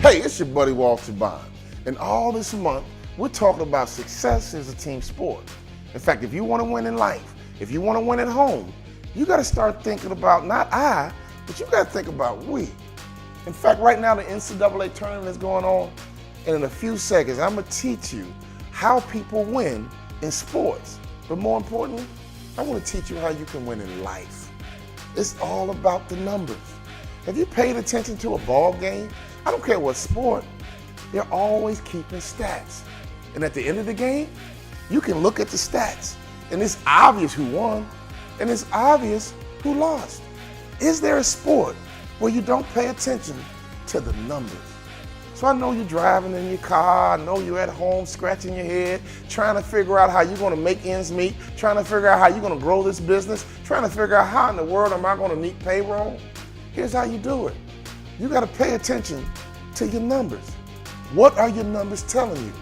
Hey, it's your buddy Walter Bond. And all this month, we're talking about success as a team sport. In fact, if you want to win in life, if you want to win at home, you got to start thinking about not I, but you got to think about we. In fact, right now the NCAA tournament is going on, and in a few seconds, I'm going to teach you how people win in sports. But more importantly, I want to teach you how you can win in life. It's all about the numbers. Have you paid attention to a ball game? I don't care what sport, they're always keeping stats. And at the end of the game, you can look at the stats, and it's obvious who won, and it's obvious who lost. Is there a sport where you don't pay attention to the numbers? So I know you're driving in your car, I know you're at home scratching your head, trying to figure out how you're gonna make ends meet, trying to figure out how you're gonna grow this business, trying to figure out how in the world am I gonna meet payroll? Here's how you do it. You gotta pay attention to your numbers. What are your numbers telling you?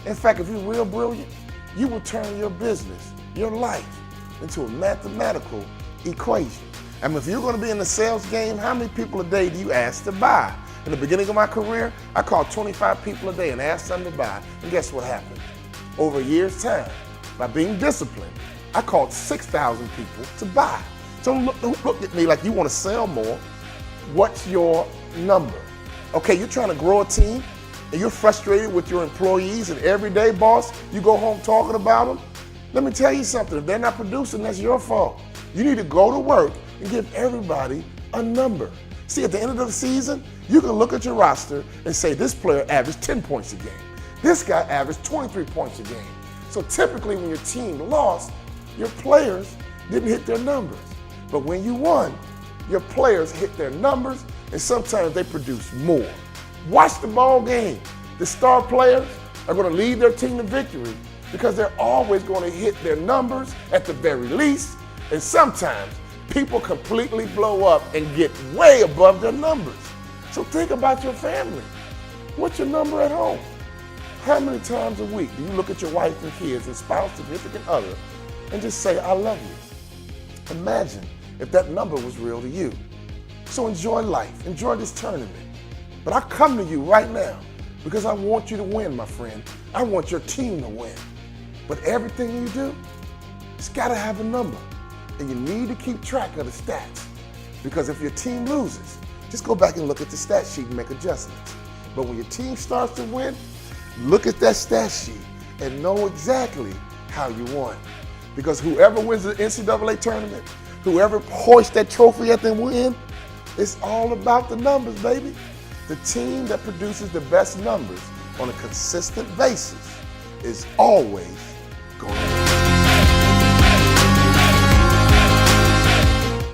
In fact, if you're real brilliant, you will turn your business, your life, into a mathematical equation. I mean, if you're gonna be in the sales game, how many people a day do you ask to buy? In the beginning of my career, I called 25 people a day and asked them to buy. And guess what happened? Over a year's time, by being disciplined, I called 6,000 people to buy. So don't look at me like you want to sell more. What's your number? Okay, you're trying to grow a team and you're frustrated with your employees, and every day, boss, you go home talking about them. Let me tell you something, if they're not producing, that's your fault. You need to go to work and give everybody a number. See, at the end of the season, you can look at your roster and say this player averaged 10 points a game. This guy averaged 23 points a game. So typically when your team lost, your players didn't hit their numbers. But when you won, your players hit their numbers, and sometimes they produce more. Watch the ball game. The star players are going to lead their team to victory because they're always going to hit their numbers at the very least, and sometimes people completely blow up and get way above their numbers. So think about your family. What's your number at home? How many times a week do you look at your wife and kids and spouse, significant other, and just say, I love you? Imagine if that number was real to you. So enjoy life, enjoy this tournament. But I come to you right now because I want you to win, my friend. I want your team to win. But everything you do, it's gotta have a number. And you need to keep track of the stats. Because if your team loses, just go back and look at the stat sheet and make adjustments. But when your team starts to win, look at that stat sheet and know exactly how you won. Because whoever wins the NCAA tournament, whoever hoists that trophy at the end, it's all about the numbers, baby. The team that produces the best numbers on a consistent basis is always going to win.